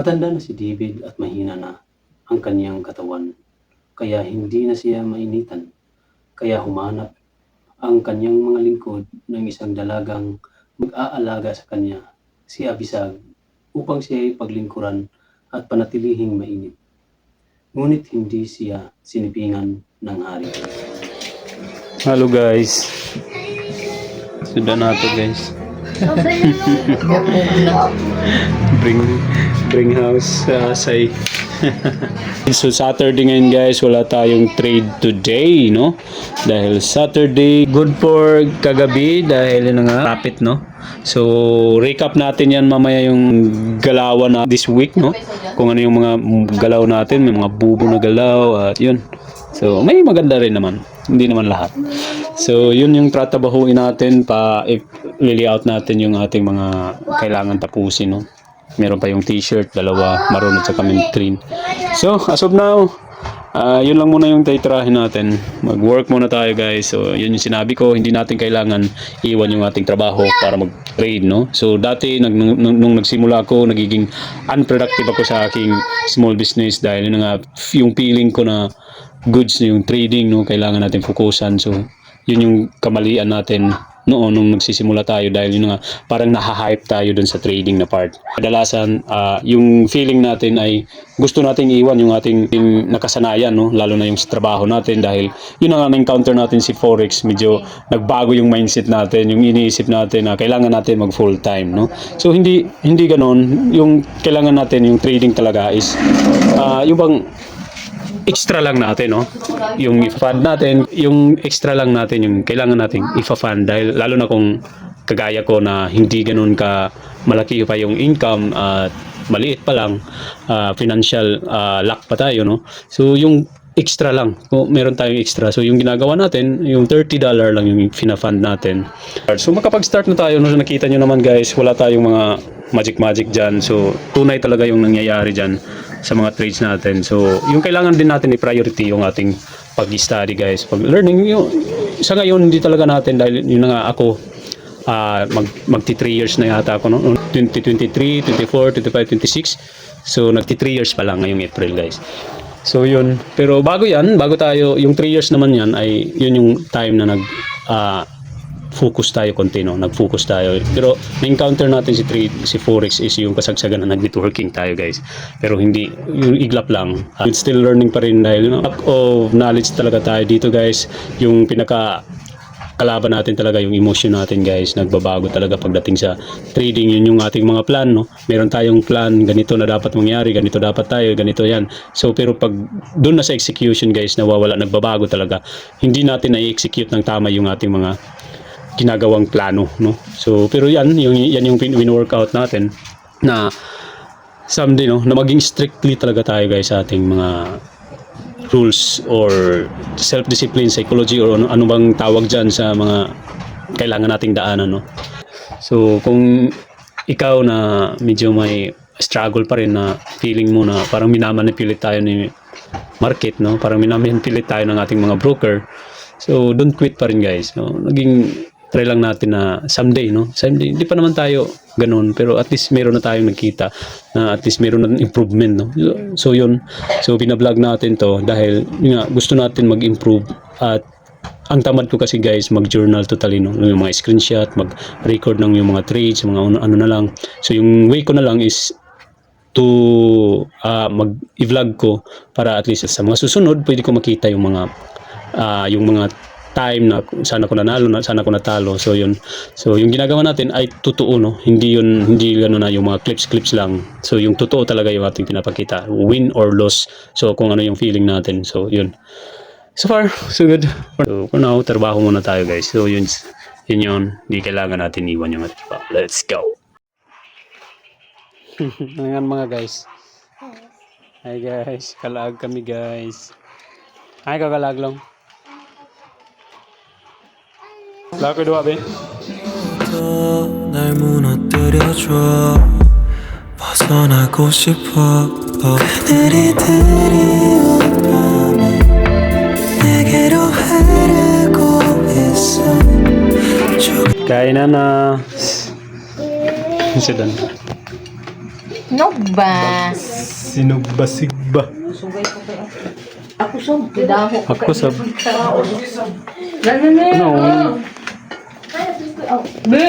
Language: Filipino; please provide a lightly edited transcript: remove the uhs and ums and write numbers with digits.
Matanda na si David at mahina na ang kanyang katawan, kaya hindi na siya mainitan. Kaya humanap ang kanyang mga lingkod ng isang dalagang mag-aalaga sa kanya, si Abisag, upang siya ay paglingkuran at panatilihing mainit. Ngunit hindi siya sinipingan ng hari. Hello guys. Sudah na to guys. bring house say. So Saturday ngayon guys, wala tayong trade today, no? Dahil Saturday, good for kagabi dahil yun nga rapid, no? So recap natin yan mamaya yung galawan na this week, no? Kung ano yung mga galaw natin, may mga bubo na galaw at yun. So may maganda rin naman, hindi naman lahat. So yun yung tratabahuin natin pa i-layout natin yung ating mga kailangan tapusin, no? Meron pa yung t-shirt, dalawa, maroon at saka green. So as of now, yun lang muna yung taytrahin natin. Mag-work muna tayo guys. So yun yung sinabi ko, hindi natin kailangan iwan yung ating trabaho para mag-trade, no? So dati nung nagsimula ako, nagiging unproductive ako sa aking small business dahil yun nga yung feeling ko na goods na yung trading, no? Kailangan natin fokusan. So yun yung kamalian natin noon nung nagsisimula tayo dahil yun nga parang nahahype tayo dun sa trading na part. Kadalasan yung feeling natin ay gusto nating iwan yung ating nakasanayan, no? Lalo na yung sa trabaho natin dahil yun nga na-encounter natin si Forex, medyo nagbago yung mindset natin, yung iniisip natin na kailangan natin mag full time, no? So hindi ganoon, yung kailangan natin yung trading talaga is yung bang extra lang natin, no? Yung i-fund natin, yung extra lang natin, yung kailangan natin i-fund dahil lalo na kung kagaya ko na hindi ganoon ka malaki pa yung income at maliit pa lang, financial lack pa tayo, no? So yung extra lang, kung meron tayong extra, so yung ginagawa natin, yung $30 lang yung fina-fund natin. So makapag-start na tayo, no? Nakita nyo naman guys, wala tayong mga magic dyan, so tunay talaga yung nangyayari dyan sa mga trades natin. So yung kailangan din natin i-priority yung ating pag-study guys, pag-learning. Yung sa ngayon hindi talaga natin dahil yun nga ako magti 3 years na yata ako, no? 2023, 24, 25, 26. So nagti 3 years pa lang ngayong April guys. So yun, pero bago tayo, yung 3 years naman yan ay yun yung time na focus tayo konti, no? Nag-focus tayo. Pero na-encounter natin si Forex is yung kasagsagan na nag-networking tayo guys. Pero hindi, yung iglap lang. It's still learning pa rin dahil lack of knowledge talaga tayo dito guys. Yung kalaban natin talaga yung emotion natin guys, nagbabago talaga pagdating sa trading. Yun yung ating mga plan, no? Meron tayong plan, ganito na dapat mangyari, ganito dapat tayo, ganito yan. So pero pag doon na sa execution guys, nawawala, nagbabago talaga. Hindi natin na-execute ng tama yung ating mga ginagawang plano, no? So pero yan yung win-workout natin na someday, no, na maging strictly talaga tayo guys sa ating mga rules or self-discipline, psychology or ano bang tawag dyan sa mga kailangan nating daanan, no? So kung ikaw na medyo may struggle pa rin na feeling mo na parang minamanipulate tayo ni market, no? Parang minamanipulate tayo ng ating mga broker, so don't quit pa rin guys, no? Try lang natin na someday, no? Someday, hindi pa naman tayo ganun, pero at least meron na tayong nakita na at least meron na improvement, no? So yun, so binablog natin to dahil yun nga, gusto natin mag-improve. At ang tamad ko kasi guys mag-journal totally, no? Yung mga screenshot, mag-record ng yung mga trades, mga ano na lang. So yung way ko na lang is to mag-i-vlog ko para at least sa mga susunod pwede ko makita yung mga time na sana ko nanalo, sana ko natalo. So yun, so yung ginagawa natin ay totoo, no? Hindi gano'n na yung mga clips lang. So yung totoo talaga yung ating pinapakita, win or loss. So kung ano yung feeling natin. So yun, so far so good. So for now, trabaho muna tayo guys. So yun, hindi kailangan natin iwan yung ating. Let's go. Ngayon mga guys, hi guys, kalag kami guys. Hi kakalag lang. 라고 도와줘. 날 무너뜨려줘. 벗어나고 싶어. 그들이 드리운 밤에 내게로 흐르고 있어. Kain na. Sedang. No ba? Sinugba-sigba. Ako sab. Tidaho. Ako sab. Lalo na Ano? Be!